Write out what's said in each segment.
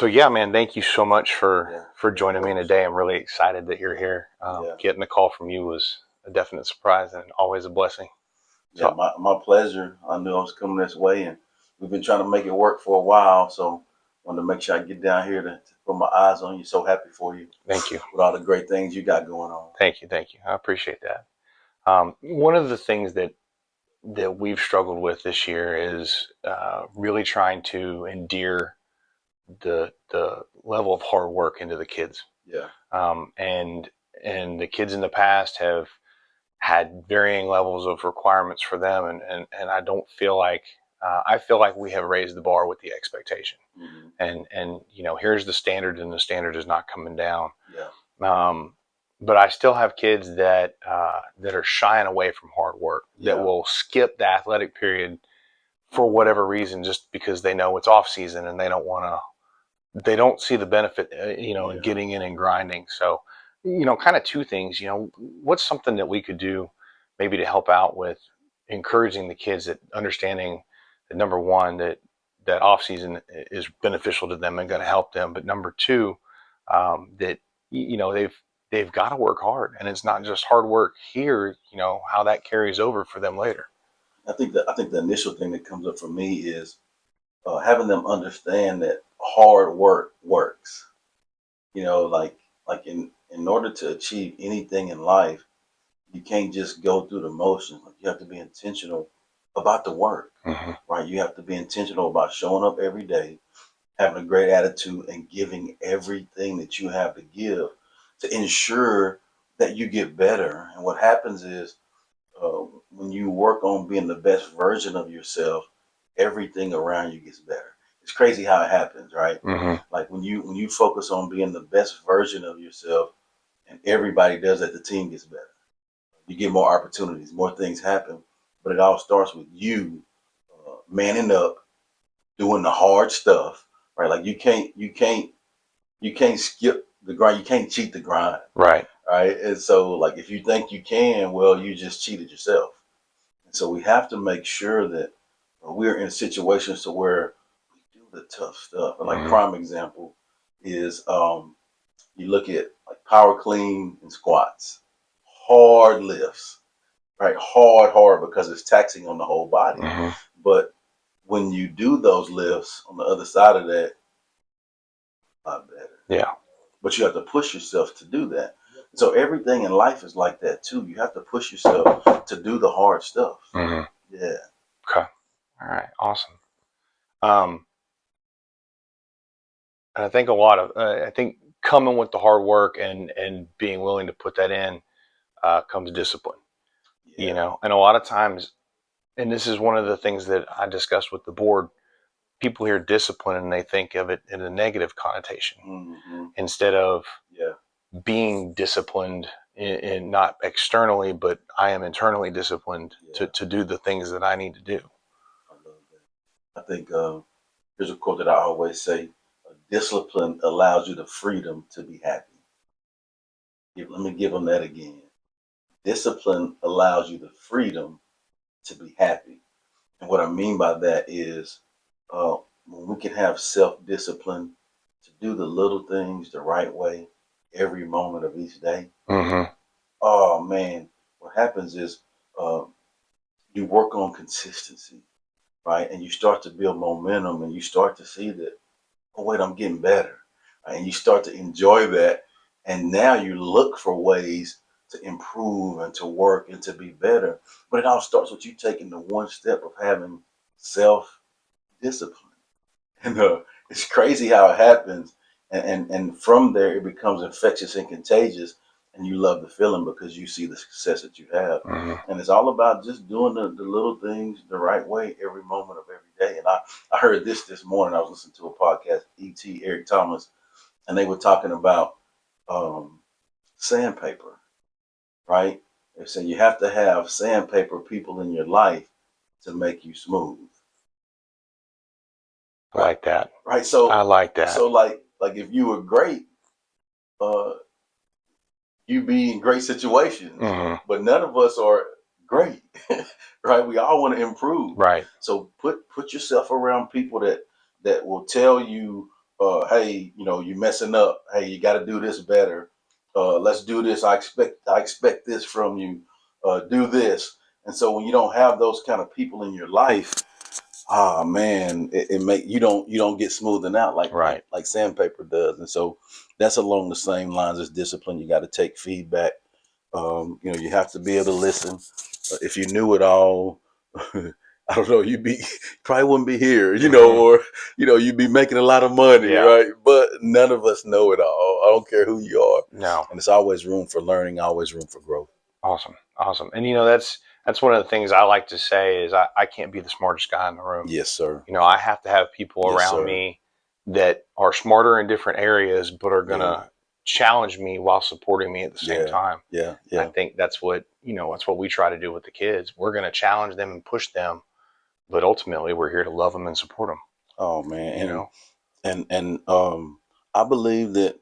So yeah, man, thank you so much Yeah. for joining me today. I'm really excited that you're here. Yeah. Getting a call from you was a definite surprise and always a blessing. Yeah, So my pleasure. I knew I was coming this way, and we've been trying to make it work for a while. So wanted to make sure I get down here to put my eyes on you. So happy for you thank you, with all the great things you got going on. thank you. I appreciate that. One of the things that we've struggled with this year is really trying to endear the level of hard work into the kids. Yeah. Um, and and the kids in the past have had varying levels of requirements for them, and I don't feel like I feel like we have raised the bar with the expectation, Mm-hmm. and here's the standard, and the standard is not coming down. Yeah. But I still have kids that are shying away from hard work, that Yeah. will skip the athletic period for whatever reason, just because they know it's off season and they don't see the benefit, in Yeah. getting in and grinding. So, kind of two things. What's something that we could do, maybe to help out with encouraging the kids, that understanding that number one, that off season is beneficial to them and going to help them, but number two, that they've got to work hard, and it's not just hard work here. How that carries over for them later. I think the initial thing that comes up for me is having them understand that hard work works. Like in order to achieve anything in life, you can't just go through the motions. Like you have to be intentional about the work, Mm-hmm. right? You have to be intentional about showing up every day, having a great attitude, and giving everything that you have to give to ensure that you get better. And what happens is when you work on being the best version of yourself, everything around you gets better. It's crazy how it happens, right? Mm-hmm. Like when you focus on being the best version of yourself, and everybody does that, the team gets better. You get more opportunities, more things happen, but it all starts with you manning up, doing the hard stuff, right? Like you can't skip the grind, you can't cheat the grind, Right. right? And so, like, if you think you can, well, you just cheated yourself. And so we have to make sure that we're in situations to where we do the tough stuff. And like Mm-hmm. prime example is you look at like power clean and squats, hard lifts, right? Hard because it's taxing on the whole body. Mm-hmm. But when you do those lifts on the other side of that, a lot better. Yeah. But you have to push yourself to do that. So everything in life is like that too. You have to push yourself to do the hard stuff. Mm-hmm. Yeah. Okay. All right. Awesome. Um, and I think coming with the hard work and being willing to put that in comes discipline. Yeah. And a lot of times, and this is one of the things that I discussed with the board. People hear discipline and they think of it in a negative connotation, Mm-hmm. instead of Yeah. being disciplined in not externally, but I am internally disciplined Yeah. to do the things that I need to do. I love that. I think here's a quote that I always say: "Discipline allows you the freedom to be happy." Let me give them that again. Discipline allows you the freedom to be happy. And what I mean by that is when we can have self discipline to do the little things the right way every moment of each day. Mm-hmm. Oh man, what happens is uh, you work on consistency, right? And you start to build momentum and you start to see that, oh, wait, I'm getting better. Right? And you start to enjoy that. And now you look for ways to improve and to work and to be better. But it all starts with you taking the one step of having self discipline. And it's crazy how it happens. And from there, it becomes infectious and contagious. And you love the feeling because you see the success that you have. Mm-hmm. And it's all about just doing the little things the right way every moment of every day. And I heard this morning. I was listening to a podcast, E.T. Eric Thomas, and they were talking about um, sandpaper, right? They said you have to have sandpaper people in your life to make you smooth. I like that. Right. I So like that. so like if you were great, uh, you be in great situations. Mm-hmm. But none of us are great. Right? We all want to improve. Right. So put yourself around people that will tell you hey, you messing up. Hey, you got to do this better. Let's do this. I expect this from you. Do this. And so when you don't have those kind of people in your life, man, it make you don't get smoothened out like Right. sandpaper does. And so that's along the same lines as discipline. You got to take feedback. You have to be able to listen. If you knew it all, I don't know, you'd be probably wouldn't be here, Hmm. or you'd be making a lot of money, Yeah. right? But none of us know it all. I don't care who you are, No. and it's always room for learning, always room for growth. Awesome. Awesome. And that's one of the things I like to say is I can't be the smartest guy in the room. Yes, sir. I have to have people Yes, around sir. me that are smarter in different areas, but are Yeah, gonna challenge me while supporting me at the same yeah, time. yeah, And I yeah. think that's what we try to do with the kids. We're gonna challenge them and push them, but ultimately we're here to love them and support them. Oh man, You know. and I believe that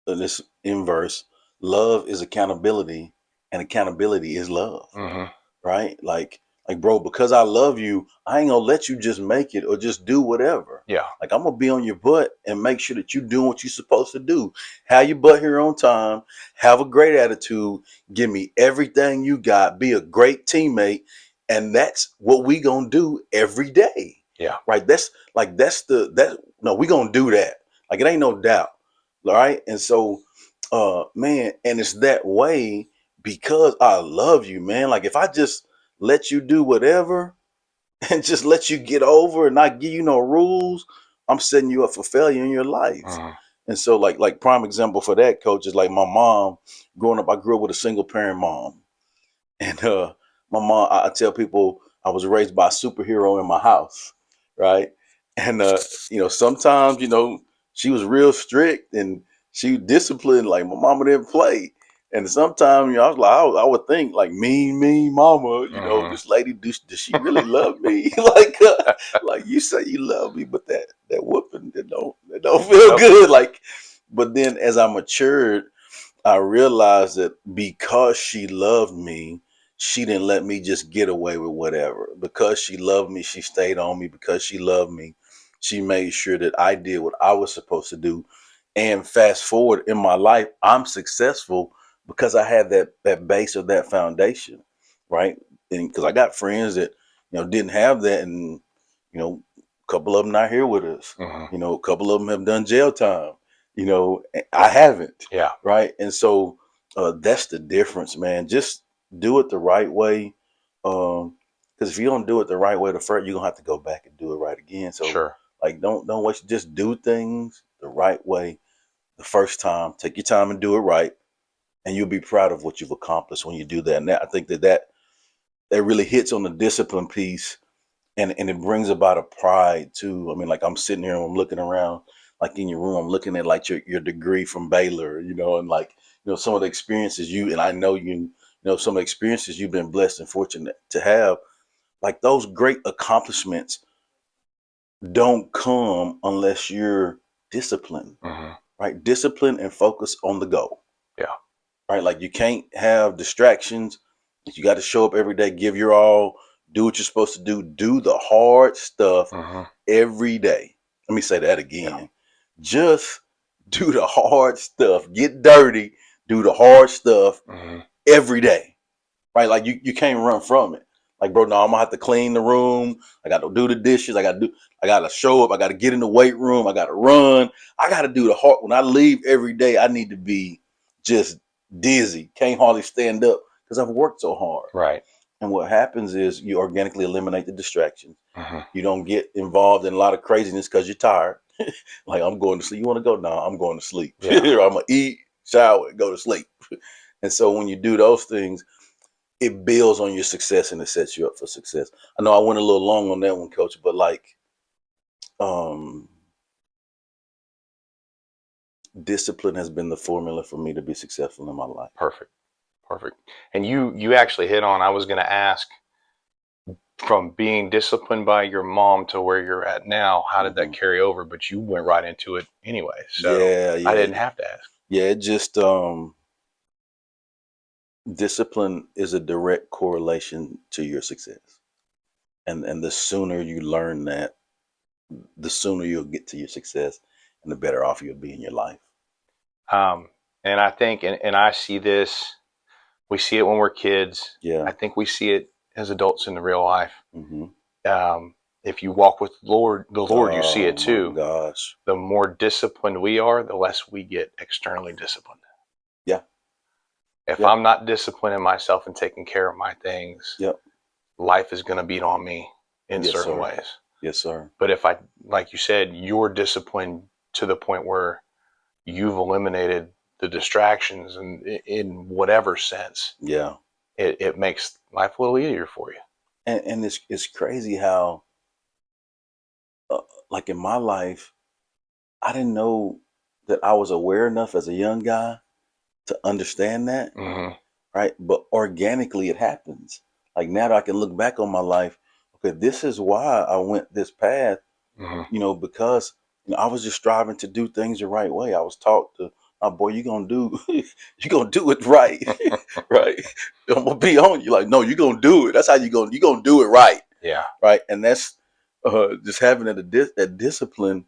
this inverse, love is accountability, and accountability is love. Hmm. Right? Like bro, because I love you, I ain't gonna let you just make it or just do whatever. Yeah. Like I'm gonna be on your butt and make sure that you doing what you're supposed to do. Have your butt here on time, have a great attitude, give me everything you got, be a great teammate, and that's what we gonna do every day. Yeah. Right? That no, we gonna do that. Like it ain't no doubt. All right. And so man, and it's that way because I love you, man. Like if I just let you do whatever and just let you get over and not give you no rules, I'm setting you up for failure in your life. Hmm. And so like prime example for that, coach, is like my mom. Growing up, I grew up with a single parent mom. And my mom, I tell people I was raised by a superhero in my house, right? And sometimes she was real strict and she disciplined. Like my mama didn't play. And sometimes I was like, I would think like mean mama. Hmm. This lady, does she really love me? Like you say you love me, but that whooping that don't feel Nope. good. Like, but then as I matured, I realized that because she loved me, she didn't let me just get away with whatever. Because she loved me, she stayed on me. Because she loved me, she made sure that I did what I was supposed to do. And fast forward in my life, I'm successful because I had that base of that foundation, right? And because I got friends that didn't have that, and a couple of them not here with us. Hmm. A couple of them have done jail time. I haven't, Yeah. right? And so that's the difference, man. Just do it the right way. Because if you don't do it the right way the first, you're gonna have to go back and do it right again. So Sure. like don't waste. Just do things the right way the first time. Take your time and do it right, and you'll be proud of what you've accomplished when you do that. And I think that really hits on the discipline piece, and it brings about a pride too. I mean, like I'm sitting here and I'm looking around, like in your room, I'm looking at like your degree from Baylor, and like some of the experiences and I know some of the experiences you've been blessed and fortunate to have. Like those great accomplishments don't come unless you're disciplined, Hmm. right? Discipline and focus on the goal, Yeah. right? Like you can't have distractions. You got to show up every day, give your all, do what you're supposed to do the hard stuff Hmm. every day. Let me say that Yeah. again. Just do the hard stuff. Get dirty. Do the hard stuff Hmm. every day. Right? Like you can't run from it. Like, bro, no, I'm gonna have to clean the room. I gotta do the dishes. I gotta show up. I gotta get in the weight room. I gotta run. I gotta do the hard. When I leave every day, I need to be just dizzy. Can't hardly stand up because I've worked so hard. Right. And what happens is you organically eliminate the distractions. Hmm. You don't get involved in a lot of craziness because you're tired. Like I'm going to sleep. You want to go? No, I'm going to sleep. Yeah. Or I'm gonna eat, shower, and go to sleep. And so when you do those things, it builds on your success and it sets you up for success. I know I went a little long on that one, coach, but like um discipline has been the formula for me to be successful in my life. Perfect. Perfect. And you actually hit on. I was going to ask, from being disciplined by your mom to where you're at now, how did that Hmm. carry over? But you went right into it anyway, so Yeah, I yeah, didn't have to ask. yeah. It just discipline is a direct correlation to your success. And the sooner you learn that, the sooner you'll get to your success and the better off you'll be in your life. And I think, and I see this, we see it when we're kids. Yeah. I think we see it as adults in the real life. Mm-hmm. If you walk with the Lord, you see Oh it my too. gosh. The more disciplined we are, the less we get externally disciplined. Yeah. If Yeah. I'm not disciplining myself and taking care of my things, Yep. life is going to beat on me in Yes, certain sir. ways. Yes, sir. But if I, like you said, you're disciplined to the point where you've eliminated the distractions and in whatever sense, Yeah. it makes life a little easier for you. And it's crazy how, like in my life, I didn't know that I was aware enough as a young guy to understand that, Mm-hmm. right? But organically it happens. Like now that I can look back on my life, okay, this is why I went this path, Mm-hmm. because I was just striving to do things the right way. I was taught to, oh boy, you're gonna do you're gonna do it right. Right. I'm gonna be on you. Like, no, you're gonna do it. That's how you're gonna do it right. Yeah. Right. And that's just having that discipline,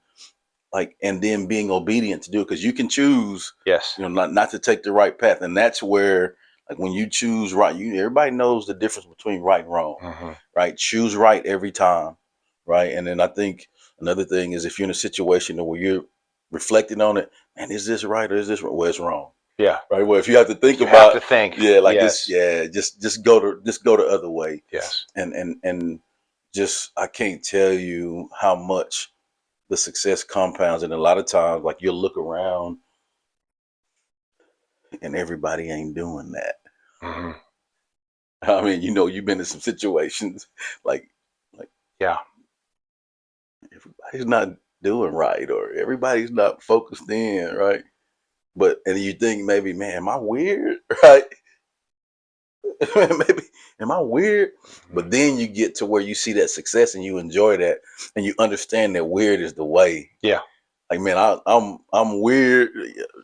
like, and then being obedient to do it, because you can choose, Yes. not to take the right path. And that's where, like, when you choose right, everybody knows the difference between right and wrong. Mm-hmm. Right. Choose right every time. Right. And then I think another thing is, if you're in a situation where you're reflecting on it, man, is this right or is this wrong? Well, it's wrong. Yeah. Right. Well, if you have to think You have about, to think. yeah, like this, Yes. yeah, just go the other way. Yes. And just, I can't tell you how much the success compounds. And a lot of times, like, you'll look around and everybody ain't doing that. Mm-hmm. I mean, you've been in some situations like, Yeah. everybody's not doing right, or everybody's not focused in, right? And you think, maybe, man, am I weird? Right? Maybe, am I weird? But then you get to where you see that success and you enjoy that, and you understand that weird is the way. Yeah. Like, man, I'm weird,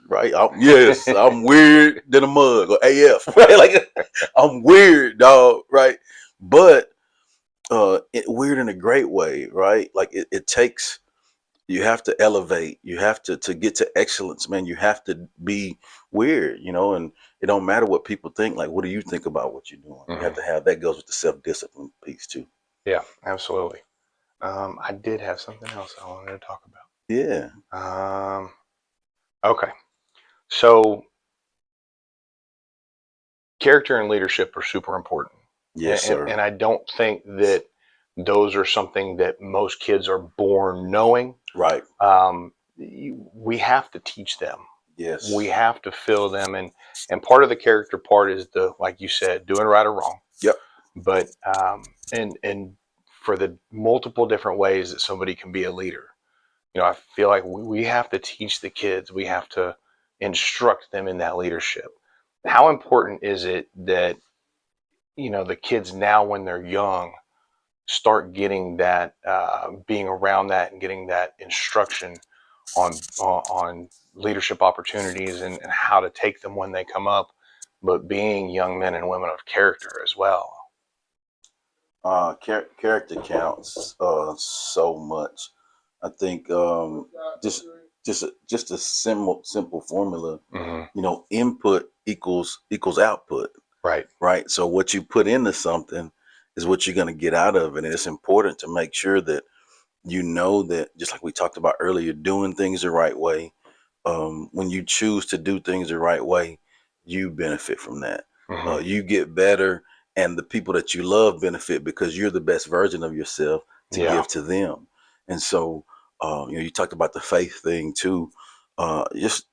right? Yes, I'm weird than a mug, or AF, right? Like, I'm weird, dog, right? But weird in a great way, right? Like, it takes, you have to elevate, you have to get to excellence, man. You have to be weird, and it don't matter what people think. Like, what do you think about what you're doing? You have Mm-hmm. to have that. Goes with the self-discipline piece too. Yeah. Absolutely. I did have something else I wanted to talk Yeah. about. Okay. So character and leadership are super important. Yes, sir. And I don't think that those are something that most kids are born knowing. Right. We have to teach them. Yes. We have to fill them, and part of the character part is the, like you said, doing right or wrong. Yep. But and for the multiple different ways that somebody can be a leader, I feel like we have to teach the kids. We have to instruct them in that leadership. How important is it that the kids now, when they're young, start getting that, being around that and getting that instruction on leadership opportunities and how to take them when they come up, but being young men and women of character as well. Character counts so much. I think, just a simple formula. Mm-hmm. Input equals output. Right. Right. So what you put into something is what you're going to get out of it. And it's important to make sure that, that, just like we talked about earlier, doing things the right way. When you choose to do things the right way, you benefit from that. Mm-hmm. You get better, and the people that you love benefit, because you're the best version of yourself to Yeah. give to them. And so, you talked about the faith thing too. Just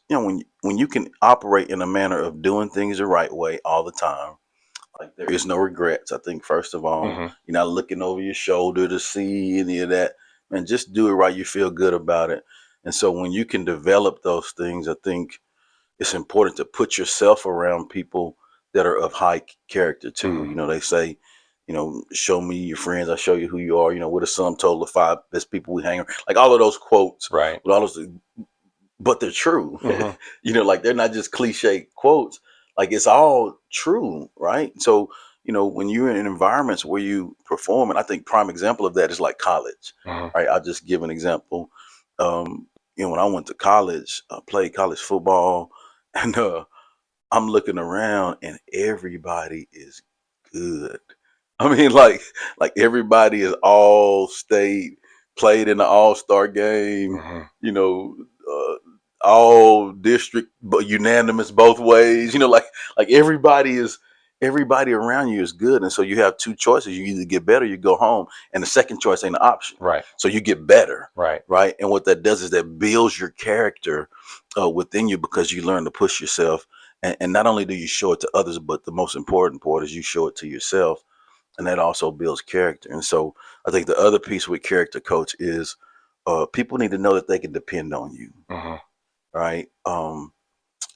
when you can operate in a manner of doing things the right way all the time, like, there is no regrets. I think, first of all, Mm-hmm. you're not looking over your shoulder to see any of that. Man, just do it right. You feel good about it. And so when you can develop those things, I think it's important to put yourself around people that are of high character too. Mm-hmm. They say, show me your friends, I'll show you who you are. What are sum total of five best people we hang around? Like, all of those quotes, Right. with all those, but they're true. Mm-hmm. Like, they're not just cliche quotes. Like, it's all true, right? So when you're in environments where you perform, and I think prime example of that is like college, Hmm. right? I'll just give an example. When I went to college, I played college football, and I'm looking around, and everybody is good. I mean, like everybody is all state, played in the All-Star game, Hmm. you know, all district, but unanimous both ways. Like everybody around you is good, and so you have two choices. You either get better, you go home, and the second choice ain't an option. Right. So you get better, Right. right? And what that does is that builds your character within you, because you learn to push yourself, and not only do you show it to others, but the most important part is you show it to yourself, and that also builds character. And so I think the other piece with character, coach, is people need to know that they can depend on you, Hmm. right?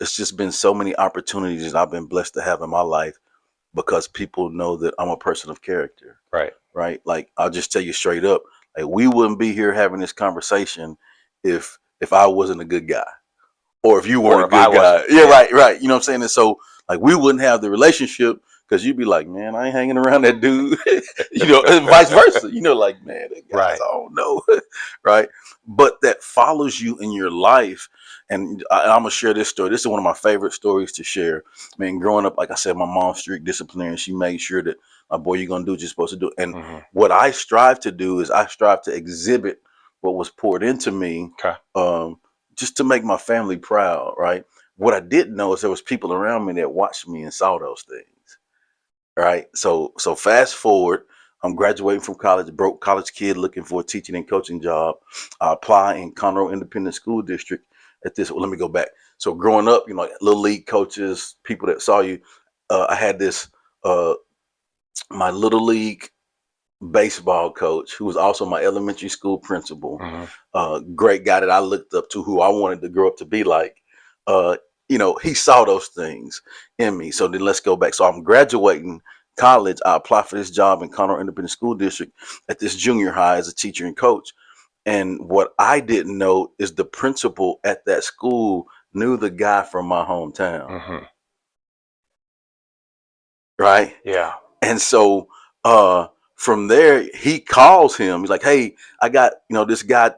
It's just been so many opportunities that I've been blessed to have in my life because people know that I'm a person of character, Right. right? Like, I'll just tell you straight up, like, we wouldn't be here having this conversation if I wasn't a good guy, or if you weren't Or a if I good guy. wasn't. Yeah, Yeah. right. You know what I'm saying? And so, like, we wouldn't have the relationship because you'd be like, man, I ain't hanging around that dude, and vice versa. Like, man, that guy's, Right. I don't know, right? But that follows you in your life. And I'm going to share this story. This is one of my favorite stories to share. Man, growing up, like I said, my mom's strict disciplinarian. She made sure that, my boy, you're going to do what you're supposed to do. And Hmm. what I strive to do is I strive to exhibit what was poured into me, Okay. just to make my family proud, right? What I didn't know is there was people around me that watched me and saw those things, right? So fast forward, I'm graduating from college, broke college kid looking for a teaching and coaching job. I apply in Conroe Independent School District at this. Well, let me go back. So growing up, little league coaches, people that saw you, I had this my little league baseball coach who was also my elementary school principal, Hmm. great guy that I looked up to, who I wanted to grow up to be like. uh, he saw those things in me. So then let's go back. So I'm graduating college. I apply for this job in Conroe Independent School District at this junior high as a teacher and coach. And what I didn't know is the principal at that school knew the guy from my hometown, Hmm. right? Yeah. And so from there, he calls him. He's like, hey, I got, this guy,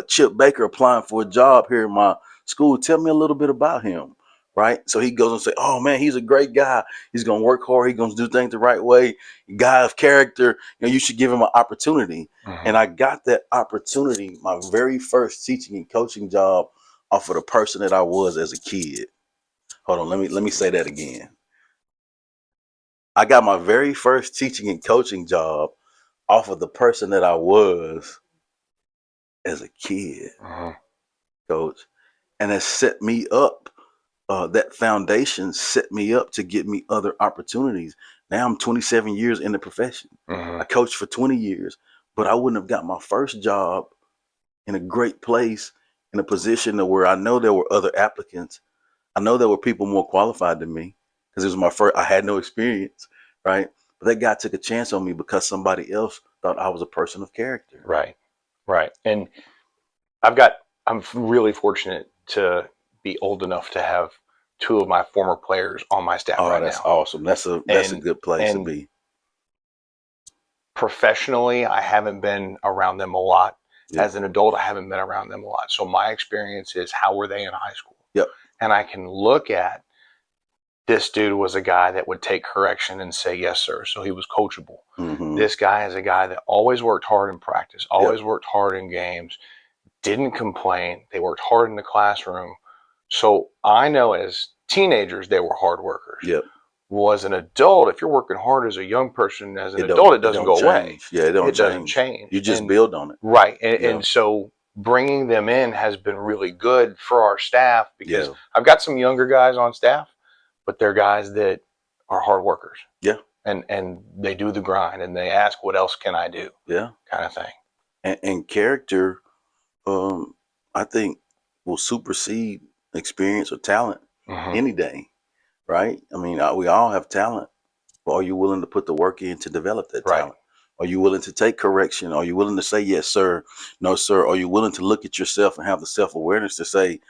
Chip Baker, applying for a job here in my school. Tell me a little bit about him. Right. So he goes and say, oh, man, he's a great guy. He's going to work hard. He's going to do things the right way. Guy of character. You should give him an opportunity. Hmm. And I got that opportunity, my very first teaching and coaching job, off of the person that I was as a kid. Hold on. Let me say that again. I got my very first teaching and coaching job off of the person that I was as a kid, Hmm. coach. And it set me up. That foundation set me up to get me other opportunities. Now I'm 27 years in the profession. Hmm. I coached for 20 years, but I wouldn't have got my first job in a great place, in a position where I know there were other applicants. I know there were people more qualified than me because it was my first. I had no experience, right? But that guy took a chance on me because somebody else thought I was a person of character. Right. Right. And I've got, I'm really fortunate to be old enough to have two of my former players on my staff Oh, right that's now. awesome. That's a And, good place to and be. professionally, I haven't been around them a lot. Yep. As an adult, I haven't been around them a lot. So my experience is, how were they in high school? Yep. And I can look at, this dude was a guy that would take correction and say, yes, sir. So he was coachable. Mm-hmm. This guy is a guy that always worked hard in practice, Yep. always worked hard in games, didn't complain. They worked hard in the classroom. So I know as teenagers, they were hard workers. Yep. Well, as an adult, if you're working hard as a young person, as an It don't adult, it it doesn't don't go away. change. Yeah, it don't It doesn't change. change. You just And build on it. right. Yeah. And so bringing them in has been really good for our staff, because Yeah. I've got some younger guys on staff, but they're guys that are hard workers. Yeah. And they do the grind, and they ask, what else can I do? Yeah. Kind of thing. And character, I think, will supersede experience or talent Hmm. any day. Right. I mean, we all have talent, but are you willing to put the work in to develop that Right. talent? Are you willing to take correction? Are you willing to say yes, sir, no, sir? Are you willing to look at yourself and have the self-awareness to say,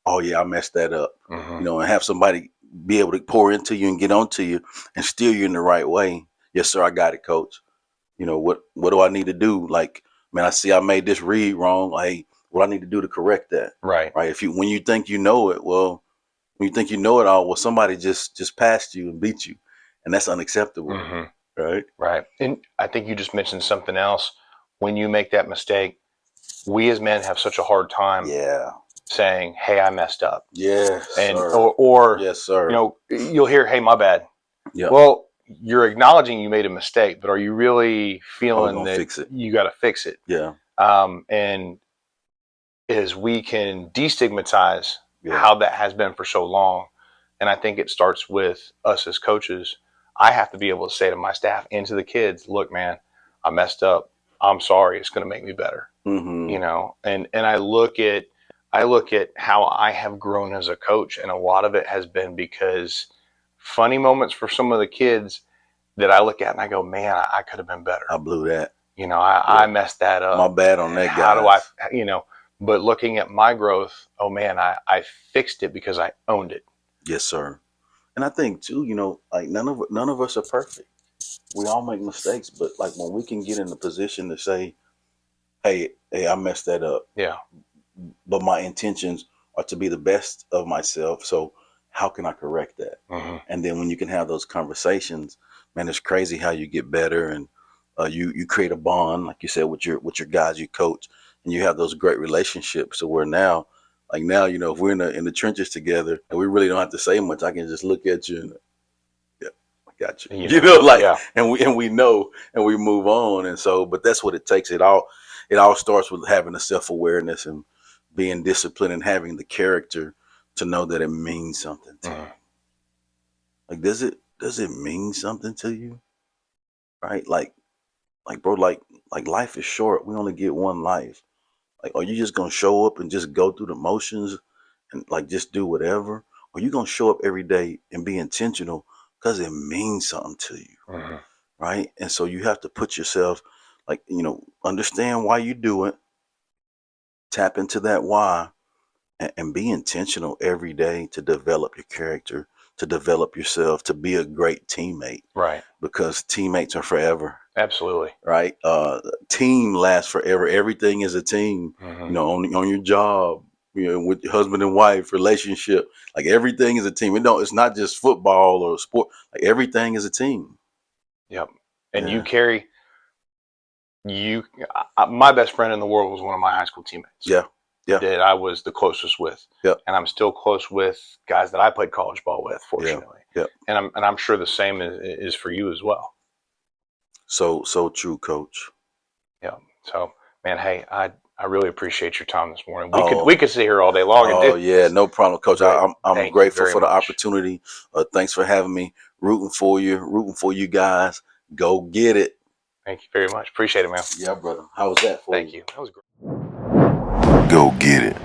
oh yeah, I messed that up, Hmm. and have somebody be able to pour into you and get onto you and steer you in the right way. Yes, sir, I got it, coach. You know, what do I need to do? Like, man, I see I made this read wrong. Like, hey, what I need to do to correct that? Right. Right. When you think you know it, well, when you think you know it all, well, somebody just passed you and beat you, and that's unacceptable. Mm-hmm. Right. Right. And I think you just mentioned something else. When you make that mistake, we as men have such a hard time saying, "Hey, I messed up." Yes, And sir. or Yes, sir. you know, you'll hear, "Hey, my bad." Yeah. Well, you're acknowledging you made a mistake, but are you really feeling that fix it? you got to fix it? Yeah. And as we can destigmatize how that has been for so long, and I think it starts with us as coaches. I have to be able to say to my staff and to the kids, "Look, man, I messed up. I'm sorry. It's going to make me better." Mm-hmm. You know, and I look at how I have grown as a coach, and a lot of it has been because funny moments for some of the kids that I look at and I go, "Man, I could have been better. I blew that. You know, I messed that up. My bad on that, How guys. do I, you know?" But looking at my growth, oh man, I fixed it because I owned it. Yes, sir. And I think too, you know, like none of us are perfect. We all make mistakes, but like when we can get in the position to say, hey, I messed that up. Yeah. But my intentions are to be the best of myself. So how can I correct that? Mm-hmm. And then when you can have those conversations, man, it's crazy how you get better, and you create a bond, like you said, with your guys you coach, and you have those great relationships. So where now, you know, if we're in the trenches together and we really don't have to say much, I can just look at you and I got you. You know, like, and we know, and we move on. And so, but that's what it takes. It all starts with having a self-awareness and being disciplined and having the character to know that it means something to you. Like, does it mean something to you? Right? Like bro, like life is short. We only get one life. Like, are you just gonna show up and just go through the motions and like just do whatever? Or you gonna show up every day and be intentional because it means something to you? Right? And so you have to put yourself, like, you know, understand why you do it, tap into that why, and be intentional every day to develop your character, to develop yourself, to be a great teammate. Right. Because teammates are forever. Absolutely. Right. Team lasts forever. Everything is a team. You know, on your job, you know, with your husband and wife relationship, like everything is a team. It's not just football or sport. Like everything is a team. Yep. And you carry my best friend in the world was one of my high school teammates. Yeah. That I was the closest with. Yeah. And I'm still close with guys that I played college ball with, fortunately. Yeah. And I'm sure the same is for you as well. So true, Coach. Yeah. So, man, hey, I really appreciate your time this morning. We could sit here all day long. Oh, yeah, no problem, Coach. I'm grateful for the opportunity. Thanks for having me. Rooting for you guys. Go get it. Thank you very much. Appreciate it, man. Yeah, brother. How was that for you? Thank you. That was great. Go get it.